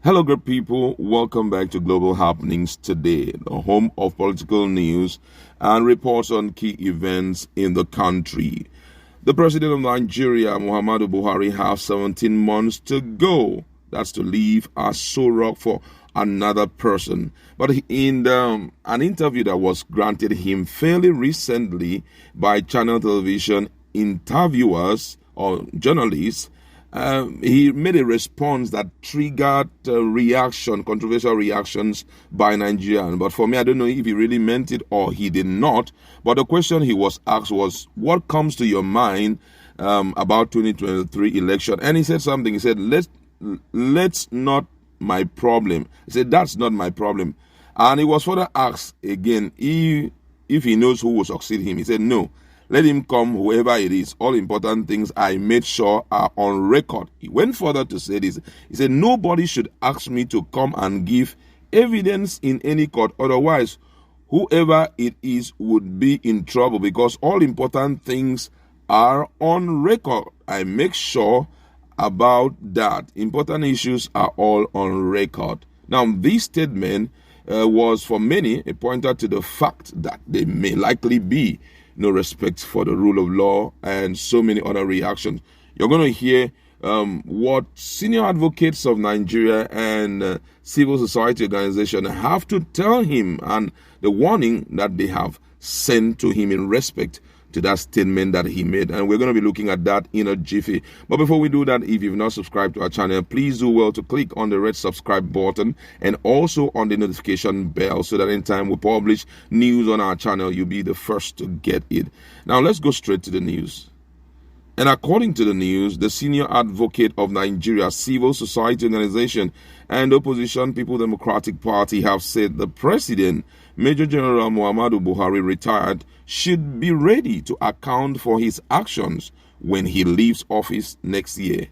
Hello, good people. Welcome back to Global Happenings Today, the home of political news and reports on key events in the country. The President of Nigeria, Muhammadu Buhari, has 17 months to go. That's to leave Upr0ar for another person. But in an interview that was granted him fairly recently by channel television interviewers or journalists, he made a response that triggered controversial reactions by Nigerians. But for me, I don't know if he really meant it or he did not. But the question he was asked was, what comes to your mind about 2023 election? And he said something. He said, let's not my problem. He said, that's not my problem. And he was further asked again if he knows who will succeed him. He said, no. Let him come, whoever it is. All important things I made sure are on record. He went further to say this. He said, nobody should ask me to come and give evidence in any court. Otherwise, whoever it is would be in trouble because all important things are on record. I make sure about that. Important issues are all on record. Now, this statement was for many a pointer to the fact that there may likely be no respect for the rule of law and so many other reactions. You're going to hear what senior advocates of Nigeria and civil society organizations have to tell him and the warning that they have sent to him in respect to that statement that he made. And we're going to be looking at that in a jiffy. But before we do that, if you've not subscribed to our channel, please do well to click on the red subscribe button and also on the notification bell so that anytime we publish news on our channel, you'll be the first to get it. Now, let's go straight to the news. And according to the news, the senior advocate of Nigeria, civil society organization, and opposition People Democratic Party have said the president, Major General Muhammadu Buhari, retired, should be ready to account for his actions when he leaves office next year.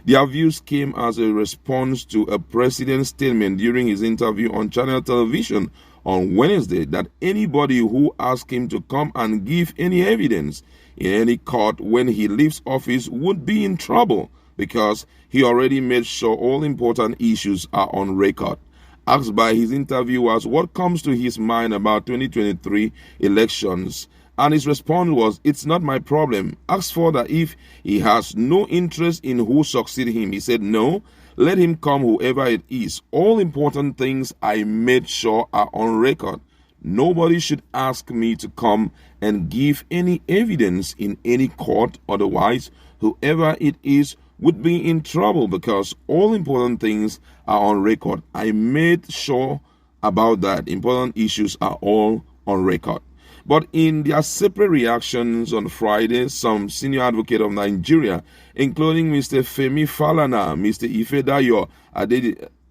Their views came as a response to a president's statement during his interview on channel television on Wednesday that anybody who asks him to come and give any evidence in any court when he leaves office would be in trouble because he already made sure all important issues are on record. Asked by his interviewers what comes to his mind about 2023 elections, and his response was, it's not my problem. Asked further if he has no interest in who succeed him, he said, no, let him come, whoever it is. All important things I made sure are on record. Nobody should ask me to come and give any evidence in any court. Otherwise, whoever it is would be in trouble because all important things are on record. I made sure about that. Important issues are all on record. But in their separate reactions on Friday, some senior advocate of Nigeria, including Mr. Femi Falana, Mr. Ifedayo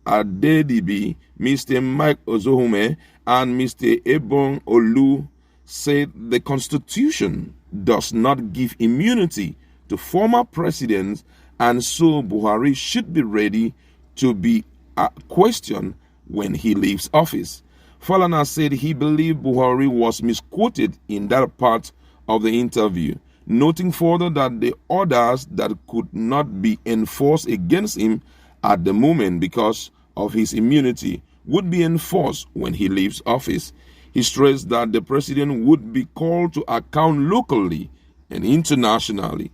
Adedibi, Mr. Mike Ozohume, and Mr. Ebon Olu, said the Constitution does not give immunity to former presidents, and so Buhari should be ready to be questioned when he leaves office. Falana said he believed Buhari was misquoted in that part of the interview, noting further that the orders that could not be enforced against him at the moment because of his immunity would be enforced when he leaves office. He stressed that the president would be called to account locally and internationally,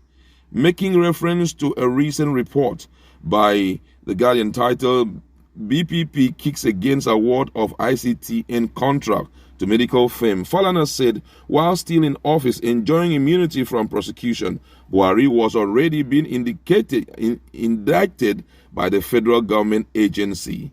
making reference to a recent report by The Guardian titled BPP Kicks Against Award of ICTN Contract to Medical Firm. Falana said while still in office enjoying immunity from prosecution, Buhari was already being indicted by the federal government agency.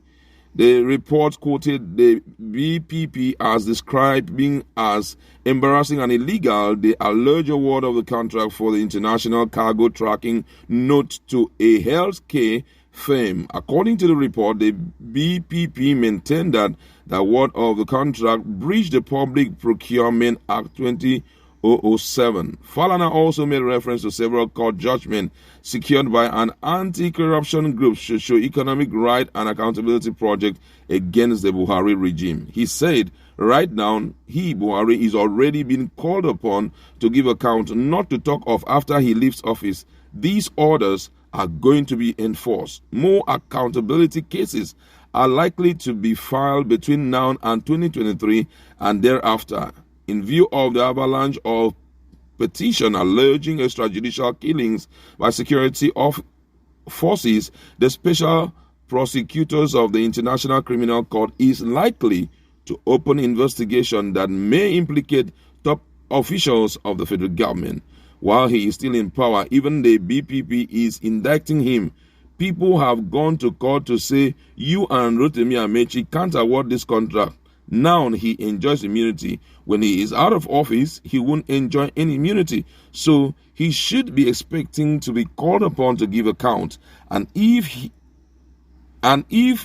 The report quoted the BPP as describing as embarrassing and illegal the alleged award of the contract for the international cargo tracking note to a healthcare firm. According to the report, the BPP maintained that the award of the contract breached the Public Procurement Act 2007. Falana also made reference to several court judgments secured by an anti-corruption group, Socio-Economic Right and Accountability Project, against the Buhari regime. He said, right now, Buhari, is already being called upon to give account, not to talk of after he leaves office. These orders are going to be enforced. More accountability cases are likely to be filed between now and 2023 and thereafter. In view of the avalanche of petition alleging extrajudicial killings by security forces, the special prosecutors of the International Criminal Court is likely to open investigation that may implicate top officials of the federal government. While he is still in power, even the BPP is indicting him. People have gone to court to say you and Rotimi Amechi can't award this contract. Now he enjoys immunity. When he is out of office, he won't enjoy any immunity. So he should be expecting to be called upon to give account. And if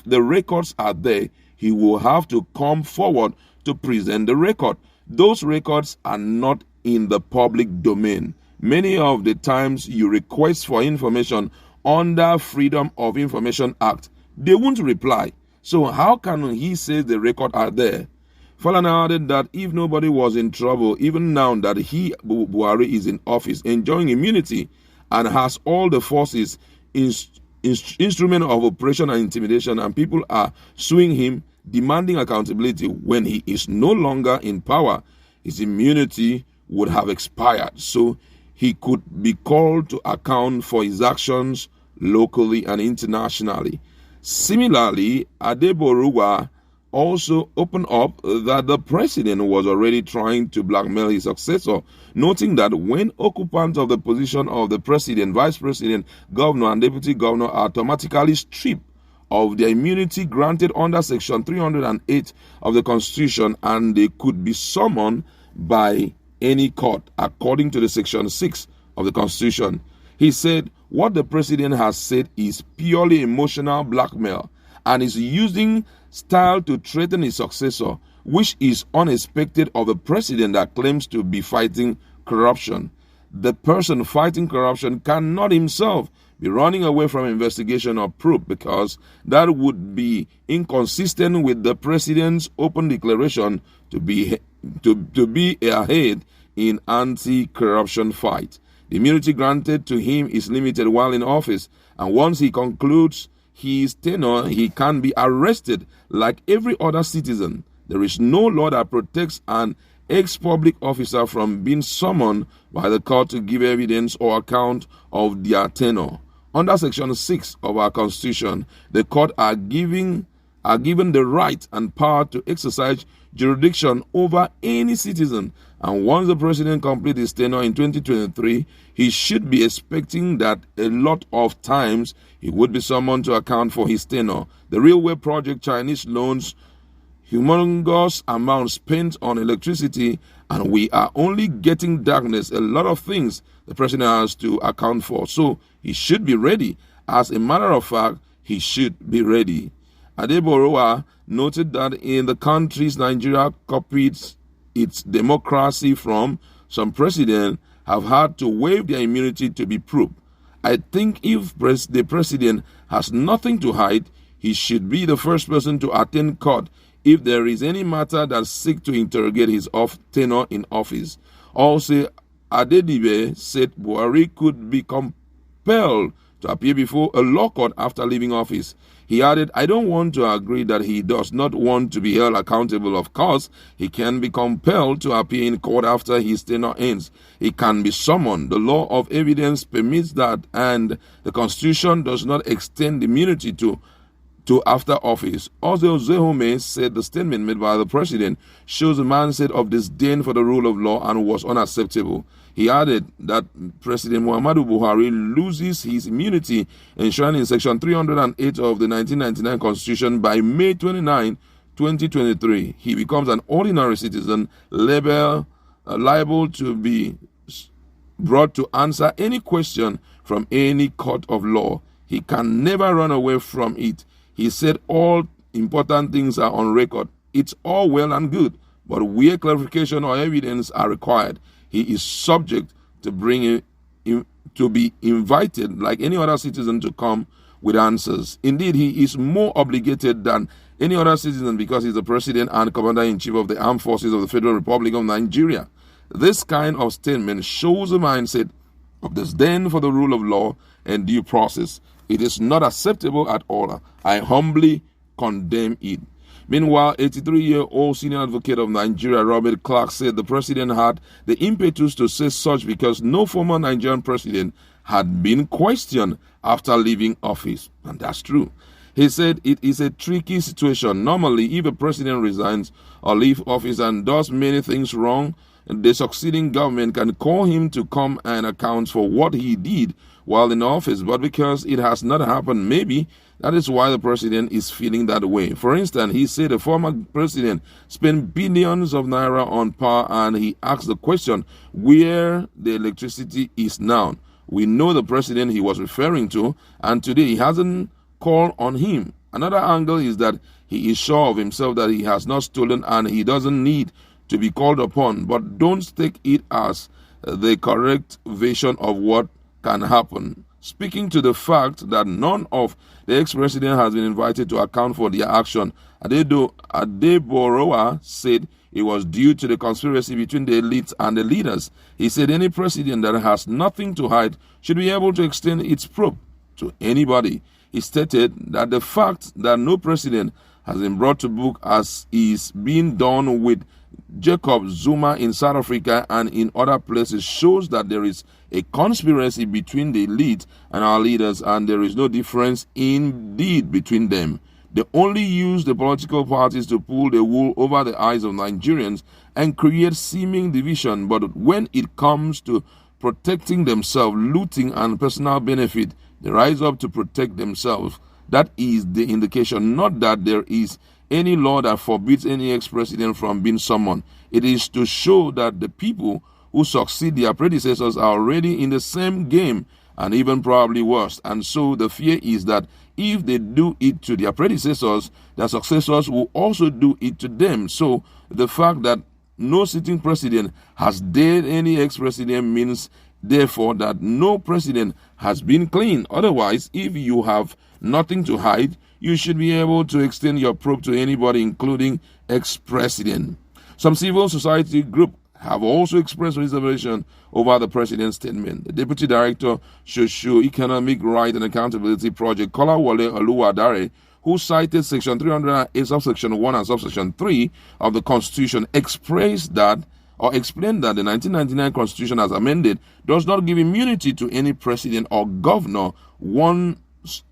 the records are there, he will have to come forward to present the record. Those records are not in the public domain. Many of the times you request for information under Freedom of Information Act, they won't reply. So how can he say the record are there? Falana added that if nobody was in trouble, even now that Buhari is in office, enjoying immunity, and has all the forces instrument of oppression and intimidation, and people are suing him, demanding accountability when he is no longer in power, his immunity would have expired. So he could be called to account for his actions locally and internationally. Similarly, Upr0ar also opened up that the president was already trying to blackmail his successor, noting that when occupants of the position of the president, vice president, governor, and deputy governor are automatically stripped of their immunity granted under Section 308 of the Constitution, and they could be summoned by any court according to the Section 6 of the Constitution. He said what the president has said is purely emotional blackmail and is using style to threaten his successor, which is unexpected of a president that claims to be fighting corruption. The person fighting corruption cannot himself be running away from investigation or probe, because that would be inconsistent with the president's open declaration to be ahead in anti-corruption fight. The immunity granted to him is limited while in office, and once he concludes his tenure, he can be arrested like every other citizen. There is no law that protects an ex-public officer from being summoned by the court to give evidence or account of their tenure. Under Section 6 of our Constitution, the court are given the right and power to exercise jurisdiction over any citizen, and once the president completes his tenure in 2023, he should be expecting that a lot of times he would be summoned to account for his tenure. The railway project, Chinese loans, humongous amounts spent on electricity, and we are only getting darkness. A lot of things the president has to account for, so he should be ready. As a matter of fact, he should be ready. Upr0ar noted that in the countries Nigeria copied its democracy from, some presidents have had to waive their immunity to be proved. I think if the president has nothing to hide, he should be the first person to attend court if there is any matter that seeks to interrogate his tenure in office. Also, Adedibe said Buhari could be compelled to appear before a law court after leaving office. He added, I don't want to agree that he does not want to be held accountable. Of course, he can be compelled to appear in court after his tenure ends. He can be summoned. The law of evidence permits that, and the Constitution does not extend immunity to after office. Also, umm0n said the statement made by the president shows a mindset of disdain for the rule of law and was unacceptable. He added that President Muhammadu Buhari loses his immunity enshrined in Section 308 of the 1999 Constitution by May 29, 2023. He becomes an ordinary citizen liable to be brought to answer any question from any court of law. He can never run away from it. He said all important things are on record. It's all well and good, but where clarification or evidence are required, he is subject to be invited like any other citizen to come with answers. Indeed, he is more obligated than any other citizen because he's the president and commander-in-chief of the armed forces of the Federal Republic of Nigeria. This kind of statement shows a mindset of disdain for the rule of law and due process. It is not acceptable at all. I humbly condemn it. Meanwhile, 83-year-old senior advocate of Nigeria, Robert Clark, said the president had the impetus to say such because no former Nigerian president had been questioned after leaving office. And that's true. He said it is a tricky situation. Normally, if a president resigns or leaves office and does many things wrong, the succeeding government can call him to come and account for what he did while in office. But because it has not happened, maybe that is why the president is feeling that way. For instance, he said the former president spent billions of naira on power, and he asked the question where the electricity is now. We know the president he was referring to, and today he hasn't called on him. Another angle is that he is sure of himself that he has not stolen and he doesn't need to be called upon. But don't take it as the correct vision of what can happen. Speaking to the fact that none of the ex-president has been invited to account for their action, Upr0ar said it was due to the conspiracy between the elites and the leaders. He said any president that has nothing to hide should be able to extend its probe to anybody. He stated that the fact that no president has been brought to book as is being done with Jacob Zuma in South Africa and in other places shows that there is a conspiracy between the elite and our leaders, and there is no difference indeed between them. They only use the political parties to pull the wool over the eyes of Nigerians and create seeming division. But when it comes to protecting themselves, looting and personal benefit, they rise up to protect themselves. That is the indication, not that there is any law that forbids any ex-president from being summoned. It is to show that the people who succeed their predecessors are already in the same game and even probably worse. And so the fear is that if they do it to their predecessors, their successors will also do it to them. So the fact that no sitting president has dared any ex-president means therefore that no president has been clean. Otherwise, if you have nothing to hide, you should be able to extend your probe to anybody, including ex-president. Some civil society groups have also expressed reservation over the president's statement. The Deputy Director, Socio-Economic Right and Accountability Project, Kolawole Oluwadare, who cited Section 308, Subsection 1 and Subsection 3 of the Constitution, explained that the 1999 Constitution as amended does not give immunity to any president or governor once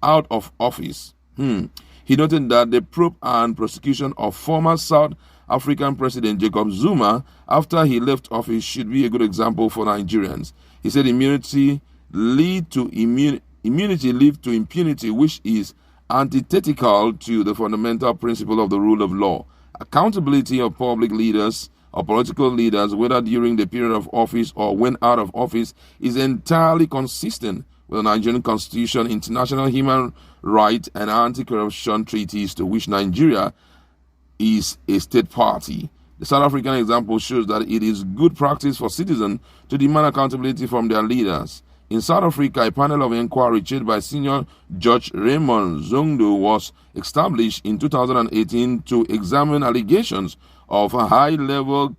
out of office. He noted that the probe and prosecution of former South African President Jacob Zuma after he left office should be a good example for Nigerians. He said immunity lead to impunity, which is antithetical to the fundamental principle of the rule of law. Accountability of public leaders or political leaders, whether during the period of office or when out of office, is entirely consistent with the Nigerian Constitution, international human rights and anti-corruption treaties to which Nigeria is a state party. The South African example shows that it is good practice for citizens to demand accountability from their leaders. In South Africa, a panel of inquiry chaired by Senior Judge Raymond Zondo was established in 2018 to examine allegations of high-level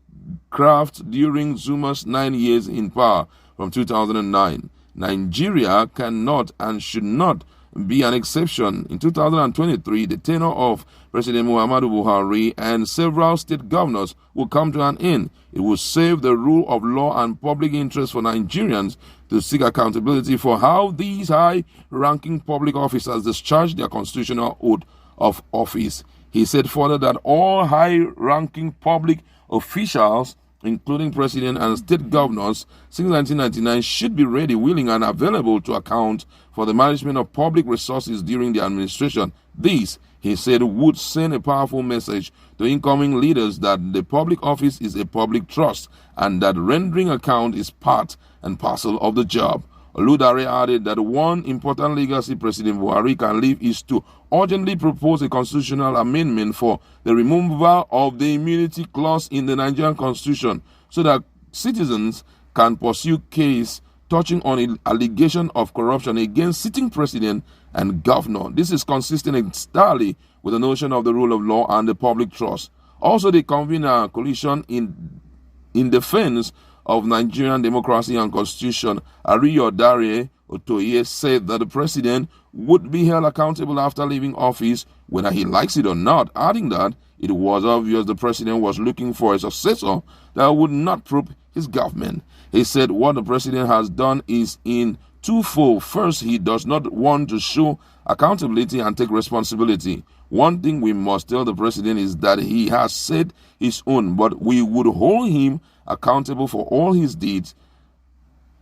graft during Zuma's 9 years in power from 2009. Nigeria cannot and should not be an exception. In 2023, the tenure of President Muhammadu Buhari and several state governors will come to an end. It will save the rule of law and public interest for Nigerians to seek accountability for how these high-ranking public officers discharge their constitutional oath of office. He said further that all high-ranking public officials, including president and state governors, since 1999 should be ready, willing, and available to account for the management of public resources during the administration. This, he said, would send a powerful message to incoming leaders that the public office is a public trust and that rendering account is part and parcel of the job. Oluwadare added that one important legacy President Buhari can leave is to urgently propose a constitutional amendment for the removal of the immunity clause in the Nigerian Constitution so that citizens can pursue case touching on an allegation of corruption against sitting president and governor. This is consistent entirely with the notion of the rule of law and the public trust. Also, they convene a coalition in defense of Nigerian Democracy and Constitution, Upr0ar, said that the president would be held accountable after leaving office, whether he likes it or not, adding that it was obvious the president was looking for a successor that would not probe his government. He said what the president has done is in twofold. First, he does not want to show accountability and take responsibility. One thing we must tell the president is that he has said his own, but we would hold him accountable for all his deeds.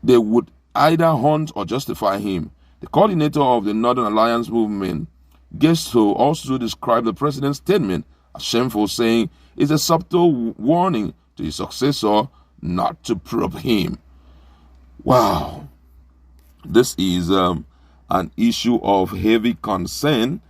They would either hunt or justify him. The coordinator of the Northern Alliance movement, Gesto, also described the president's statement as shameful, saying it's a subtle warning to his successor not to probe him. Wow. This is an issue of heavy concern